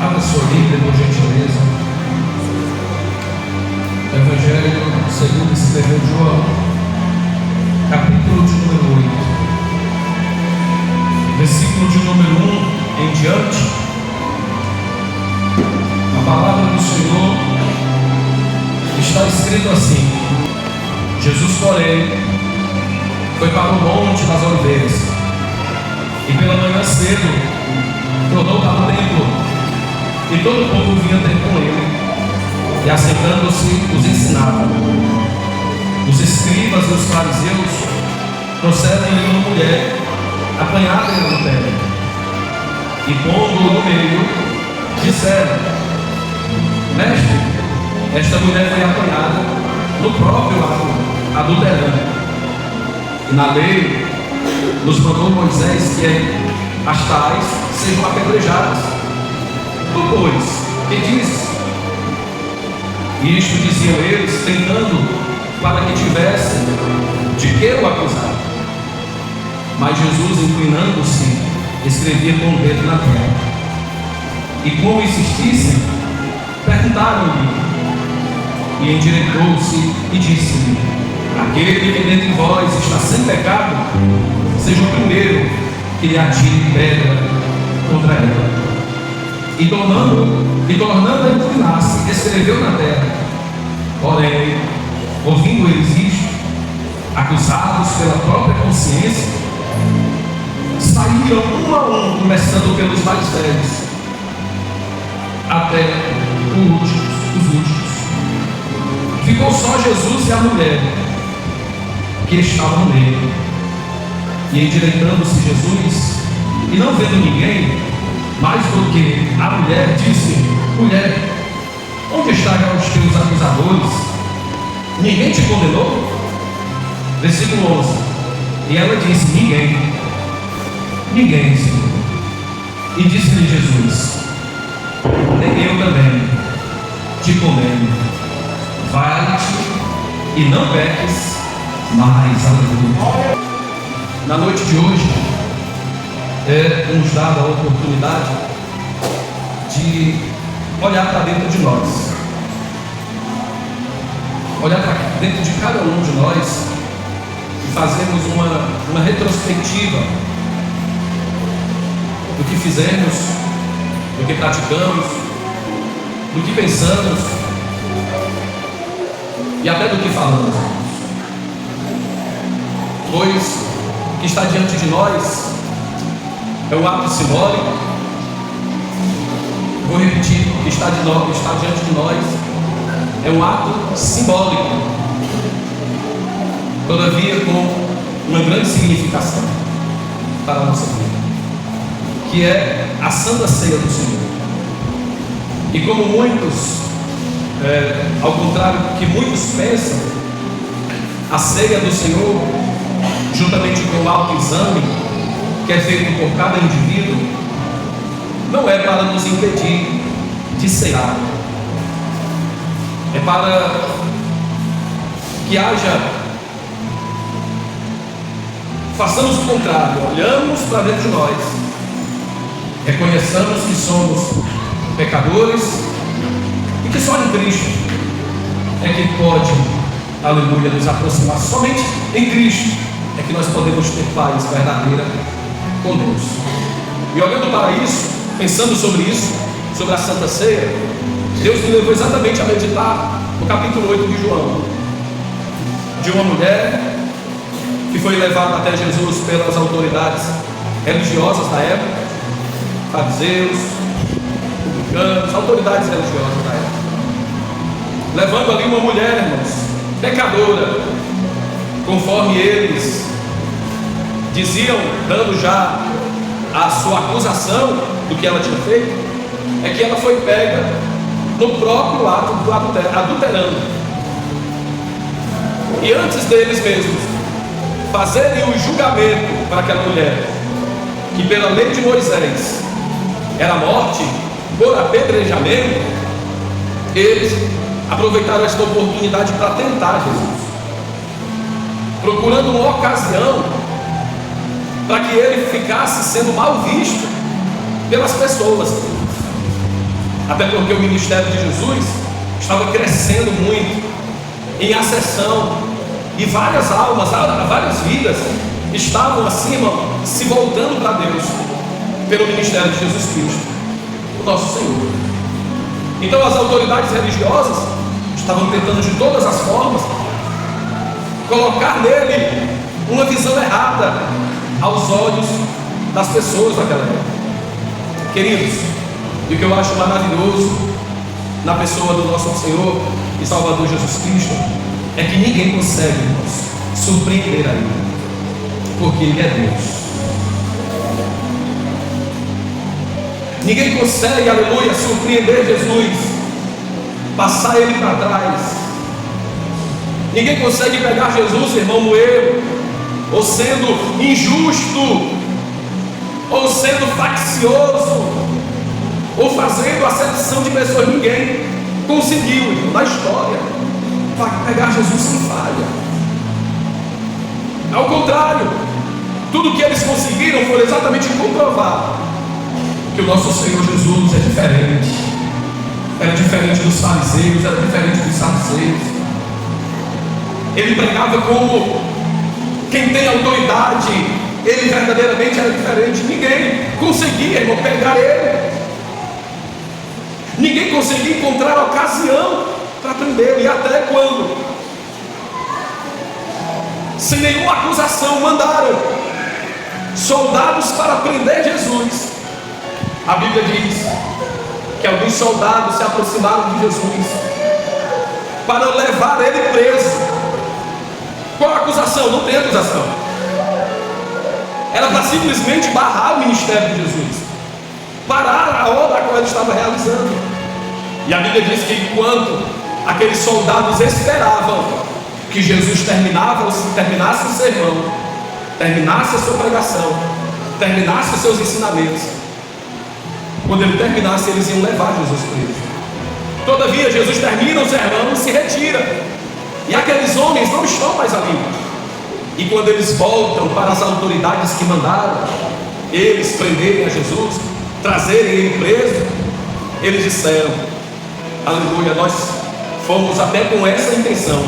Abra sua Bíblia, por gentileza. Evangelho segundo escreveu João, capítulo de número 8, versículo de número 1 em diante. A palavra do Senhor está escrito assim: Jesus, porém, foi para o monte das oliveiras, e pela manhã cedo tornou para o templo, e todo o povo vinha ter com ele, e assentando-se os ensinava. Os escribas e os fariseus trouxeram-lhe uma mulher apanhada em adultério, e pondo-o no meio, disseram: Mestre, esta mulher foi apanhada no próprio ato adulterando. E na lei nos mandou Moisés que as tais sejam apedrejadas. Tu, pois, que dizes? E isto diziam eles, tentando para que tivesse de que o acusar. Mas Jesus, inclinando-se, escrevia com o dedo na terra. E como insistissem, perguntaram-lhe, e endireitou-se e disse-lhe: Aquele que dentre vós está sem pecado, seja o primeiro que lhe atire pedra contra ela. E tornando a inclinar-se, escreveu na terra. Porém, ouvindo eles isto, acusados pela própria consciência, saíram um a um, começando pelos mais velhos, até os últimos. Ficou só Jesus e a mulher que estavam nele. E endireitando-se Jesus, e não vendo ninguém, mais do que a mulher, disse: Mulher, onde estão os teus acusadores? Ninguém te condenou? Versículo 11. E ela disse: Ninguém, Senhor. E disse-lhe Jesus: Nem eu também te condeno. Vai-te e não peques mais. Aleluia. Na noite de hoje, nos dada a oportunidade de olhar para dentro de nós, olhar para dentro de cada um de nós e fazermos uma retrospectiva do que fizemos, do que praticamos, do que pensamos e até do que falamos. Pois o que está diante de nós é um ato simbólico. Vou repetir: o que está diante de nós é um ato simbólico, todavia com uma grande significação para a nossa vida, que é a Santa Ceia do Senhor. E como muitos, ao contrário do que muitos pensam, a ceia do Senhor, juntamente com o autoexame que é feito por cada indivíduo, não é para nos impedir de cear, é para que façamos o contrário, olhamos para dentro de nós, reconheçamos que somos pecadores e que só em Cristo é que pode, aleluia, nos aproximar. Somente em Cristo é que nós podemos ter paz verdadeira com Deus. E olhando para isso, pensando sobre isso, sobre a Santa Ceia, Deus me levou exatamente a meditar no capítulo 8 de João, de uma mulher que foi levada até Jesus pelas autoridades religiosas da época, fariseus, publicanos, autoridades religiosas da época, levando ali uma mulher, irmãos, pecadora, conforme eles diziam, dando já a sua acusação do que ela tinha feito, é que ela foi pega no próprio ato do adulterando. E antes deles mesmos fazerem o julgamento para aquela mulher, que pela lei de Moisés era morte por apedrejamento, eles aproveitaram esta oportunidade para tentar Jesus, procurando uma ocasião para que ele ficasse sendo mal visto pelas pessoas, Até porque o ministério de Jesus estava crescendo muito em ascensão, e várias almas, várias vidas estavam acima, se voltando para Deus pelo ministério de Jesus Cristo, o nosso Senhor. Então as autoridades religiosas estavam tentando de todas as formas colocar nele uma visão errada aos olhos das pessoas daquela época. Queridos, e o que eu acho maravilhoso na pessoa do nosso Senhor e Salvador Jesus Cristo é que ninguém consegue, irmãos, surpreender a Ele, porque Ele é Deus. Ninguém consegue, aleluia, surpreender Jesus, passar Ele para trás. Ninguém consegue pegar Jesus, irmão, no erro, ou sendo injusto, ou sendo faccioso, ou fazendo acepção de pessoas. Ninguém conseguiu, irmão, na história, pegar Jesus sem falha. Ao contrário, tudo que eles conseguiram foi exatamente comprovar que o nosso Senhor Jesus é diferente. Era diferente dos fariseus, era diferente dos saduceus. Ele pregava como quem tem autoridade. Ele verdadeiramente era diferente. Ninguém conseguia, irmão, pegar ele. Ninguém conseguia encontrar a ocasião para prendê-lo. E até quando, sem nenhuma acusação, mandaram soldados para prender Jesus. A Bíblia diz que alguns soldados se aproximaram de Jesus para levar ele preso. Qual a acusação? Não tem acusação. Era para simplesmente barrar o ministério de Jesus, parar a obra a qual ele estava realizando. E a Bíblia diz que enquanto aqueles soldados esperavam que Jesus terminasse o sermão, terminasse a sua pregação, terminasse os seus ensinamentos, quando ele terminasse, eles iam levar Jesus preso. Todavia, Jesus termina o sermão e se retira, e aqueles homens não estão mais ali. E quando eles voltam para as autoridades que mandaram eles prenderem a Jesus, trazerem ele preso, eles disseram: aleluia, nós fomos até com essa intenção,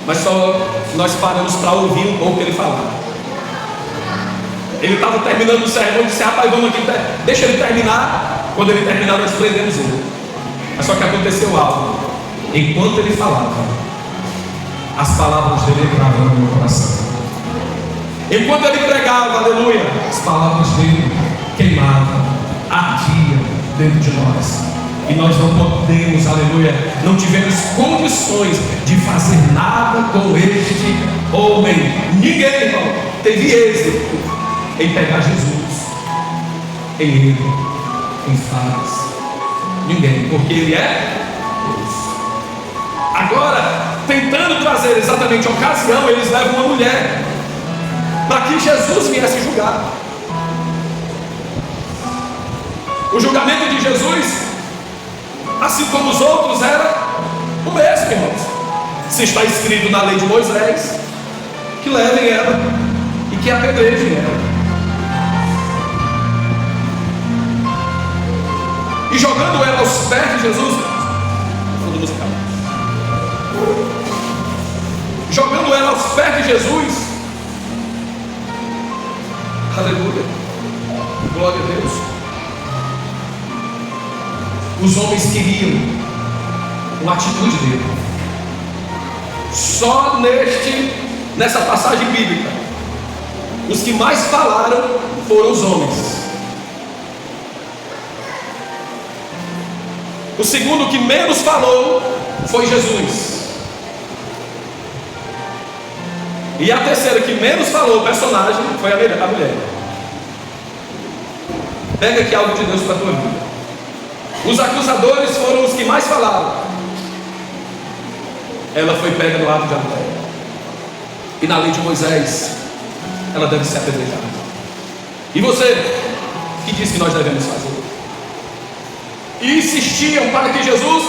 mas só nós paramos para ouvir um pouco ele falar. Ele estava terminando o sermão e disse: rapaz, vamos aqui, deixa ele terminar. Quando ele terminar, nós prendemos ele. Mas só que aconteceu algo. Enquanto ele falava, as palavras dele entravam no meu coração. Enquanto ele pregava, aleluia, as palavras dele queimavam, ardiam dentro de nós. E nós não podemos, aleluia, não tivemos condições de fazer nada com este homem. Ninguém, irmão, teve êxito em pegar Jesus, em ele, em Fares. Ninguém, porque ele é Deus. Agora, tentando trazer exatamente a ocasião, eles levam uma mulher para que Jesus viesse julgar. O julgamento de Jesus, assim como os outros, era o mesmo, irmãos. Se está escrito na lei de Moisés, que levem ela e que apedrejem ela. E jogando ela aos pés de Jesus, jogando ela aos pés de Jesus, aleluia, glória a Deus. Os homens queriam uma atitude dele. Só nessa passagem bíblica, os que mais falaram foram os homens. O segundo que menos falou foi Jesus. E a terceira que menos falou, o personagem, foi a mulher. Pega aqui algo de Deus para a tua vida. Os acusadores foram os que mais falaram. Ela foi pega no ato de adultério. E na lei de Moisés, ela deve ser apedrejada. E você, que diz que nós devemos fazer? E insistiam para que Jesus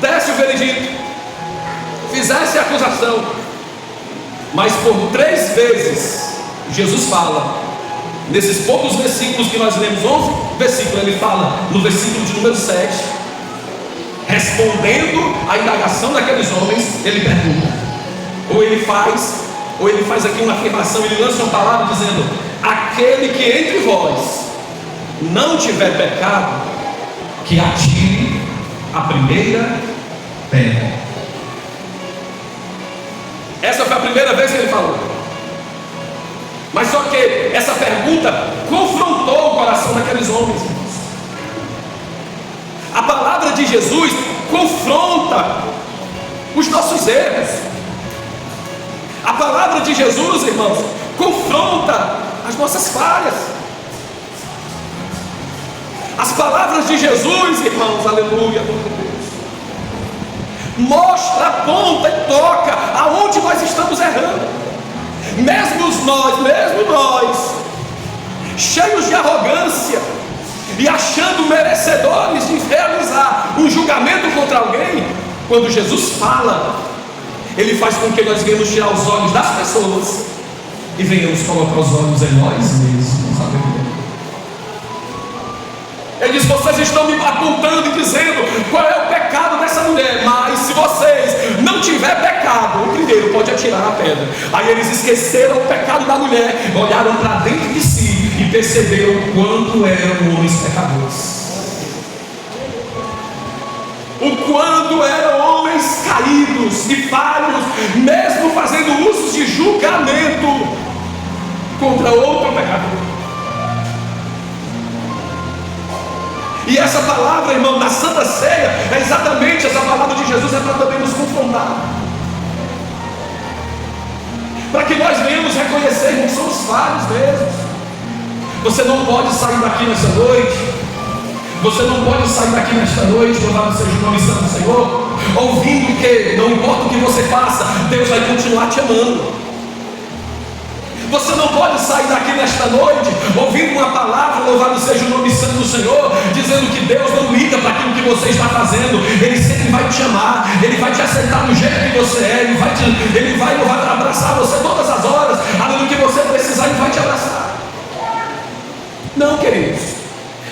desse o veredito, fizesse a acusação. Mas por 3 vezes Jesus fala Nesses poucos versículos que nós lemos, 11 versículos, ele fala no versículo de número 7, respondendo à indagação daqueles homens, ele pergunta, ou ele faz aqui uma afirmação, ele lança uma palavra dizendo: aquele que entre vós não tiver pecado, que atire a primeira pedra. Essa foi a primeira vez que ele falou. Mas só que essa pergunta confrontou o coração daqueles homens. A palavra de Jesus confronta os nossos erros. A palavra de Jesus, irmãos, confronta as nossas falhas. As palavras de Jesus, irmãos, aleluia, mostra, aponta e toca aonde nós estamos errando. Mesmo nós, cheios de arrogância e achando merecedores de realizar um julgamento contra alguém, quando Jesus fala, ele faz com que nós venhamos tirar os olhos das pessoas e venhamos colocar os olhos em nós mesmos. Ele diz: vocês estão me apontando e dizendo qual é o pecado dessa mulher, mas se vocês não tiver pecado, o primeiro pode atirar a pedra. Aí eles esqueceram o pecado da mulher, olharam para dentro de si e perceberam o quanto eram homens pecadores, o quanto eram homens caídos e falhos, mesmo fazendo uso de julgamento contra outro pecador. E essa palavra, irmão, da Santa Ceia, é exatamente essa palavra de Jesus, é para também nos confrontar, para que nós venhamos reconhecer que somos falhos mesmo. Você não pode sair daqui nessa noite, você não pode sair daqui nesta noite, louvado seja o nome santo do Senhor, ouvindo que não importa o que você faça, Deus vai continuar te amando. Você não pode sair daqui nesta noite ouvindo uma palavra, louvado seja o nome santo do Senhor, dizendo que Deus não liga para aquilo que você está fazendo. Ele sempre vai te amar, Ele vai te aceitar do jeito que você é, Ele vai abraçar você todas as horas, além do que você precisar, Ele vai te abraçar. Não, queridos,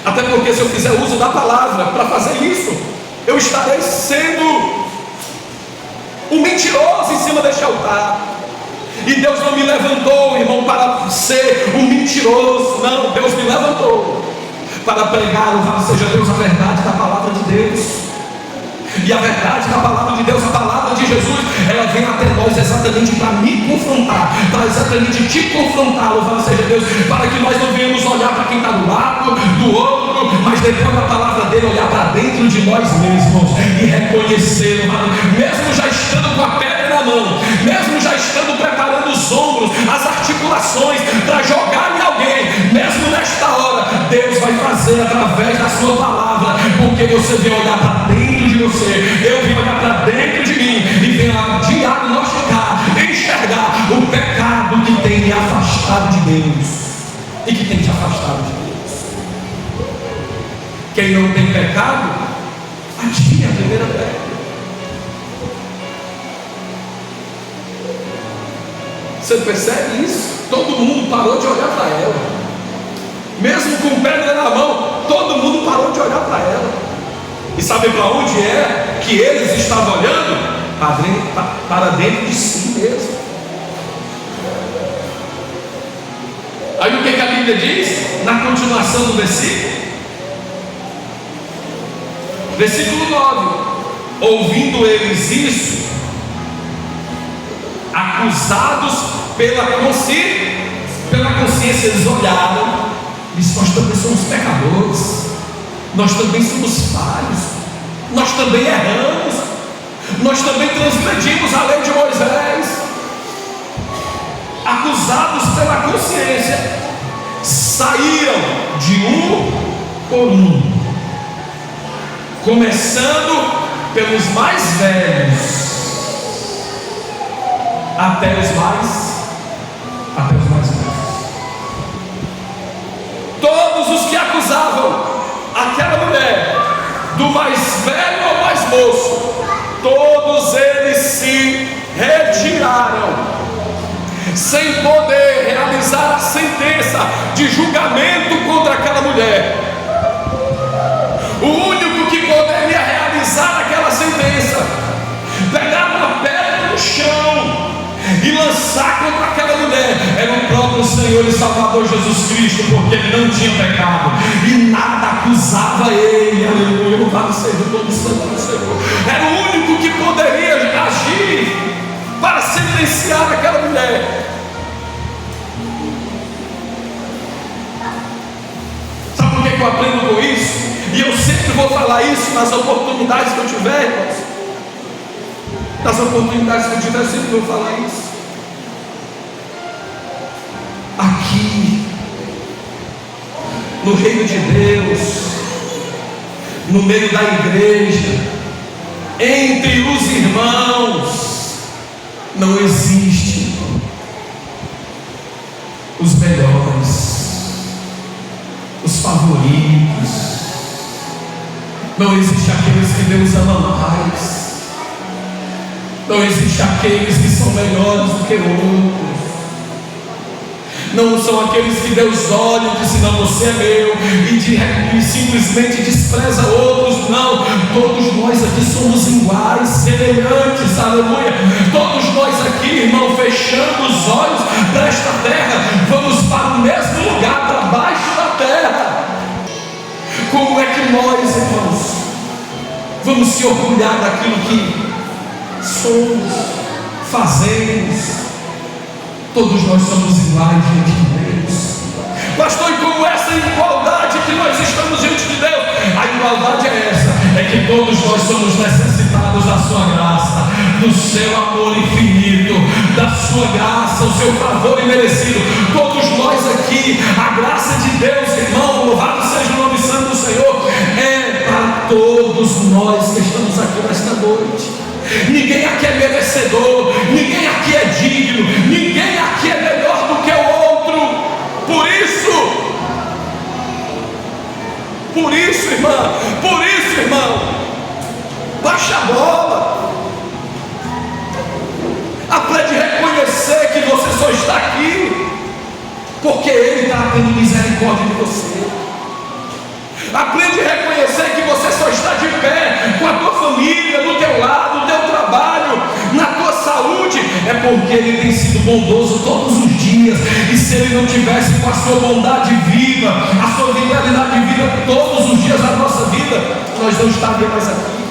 até porque se eu fizer uso da palavra para fazer isso, eu estarei sendo um mentiroso em cima deste altar. E Deus não me levantou, irmão, para ser um mentiroso. Não, Deus me levantou para pregar, louvado seja Deus, a verdade da palavra de Deus. E a verdade da palavra de Deus, a palavra de Jesus, ela vem até nós exatamente para me confrontar, para exatamente te confrontar, louvado seja Deus, para que nós não venhamos olhar para quem está do lado, do outro, mas depois da palavra dele olhar para dentro de nós mesmos e reconhecer, mesmo já estando com a pedra na mão, mesmo já estando preparando os ombros, as articulações para jogar em alguém, mesmo nesta hora, Deus vai fazer através da sua palavra, porque você vem olhar para dentro de você, eu vim olhar para dentro de mim e venho diagnosticar, enxergar o pecado que tem me afastado de Deus e que tem te afastado de Deus. Quem não tem pecado, atire a primeira pedra. Você percebe isso? Todo mundo parou de olhar para ela, mesmo com pedra na mão, todo mundo parou de olhar para ela. E sabe para onde é que eles estavam olhando? Para dentro de si mesmo. Aí o que a Bíblia diz? Na continuação do versículo? Versículo 9: ouvindo eles isso, acusados pela consciência, eles olharam e disseram: nós também somos pecadores, nós também somos falhos, nós também erramos, nós também transgredimos a lei de Moisés. Acusados pela consciência, saíram de um por um, começando pelos mais velhos até os mais velhos. Todos os que acusavam aquela mulher, do mais velho ao mais moço, todos eles se retiraram, sem poder realizar realizar a sentença de julgamento contra aquela mulher. O único que poderia realizar aquela sentença, pegar uma pedra no chão e lançar contra aquela mulher, era o próprio Senhor e Salvador Jesus Cristo, porque ele não tinha pecado e nada acusava ele. Aleluia, louvado seja o nome santo do Senhor. Era o único que poderia agir para sentenciar aquela mulher. Sabe por que eu aprendo com isso? E eu sempre vou falar isso nas oportunidades que eu tiver, irmãos. Nas oportunidades que eu tiver, eu sempre vou falar isso. Aqui, no reino de Deus, no meio da igreja, entre os irmãos, não existe os melhores, os favoritos. Não existe aqueles que Deus ama mais. Não existe aqueles que são melhores do que outros. Não são aqueles que Deus olha e diz: não, você é meu, e simplesmente despreza outros. Não, todos nós aqui somos iguais, semelhantes, aleluia. Todos nós aqui, irmão, fechando os olhos para esta terra, vamos para o mesmo lugar, para baixo da terra. Como é que nós, irmãos, vamos se orgulhar daquilo que somos, fazemos? Todos nós somos iguais diante de Deus. Pastor, e como essa igualdade que nós estamos diante de Deus? A igualdade é essa, é que todos nós somos necessitados da sua graça, do seu amor infinito, da sua graça, o seu favor imerecido. Todos nós aqui, a graça de Deus, irmão, louvado seja o nome santo do Senhor, é para todos nós que estamos aqui nesta noite. Ninguém aqui é merecedor, ninguém aqui é digno, ninguém aqui é melhor do que o outro. Por isso, irmão, baixa a bola. Aprende a reconhecer que você só está aqui porque Ele está tendo misericórdia de você. Aprende a reconhecer que você só está de pé com a tua família, no teu lar, no teu trabalho, na tua saúde, é porque Ele tem sido bondoso todos os dias. E se Ele não tivesse com a sua bondade viva, a sua vitalidade viva todos os dias da nossa vida, nós não estaríamos mais aqui.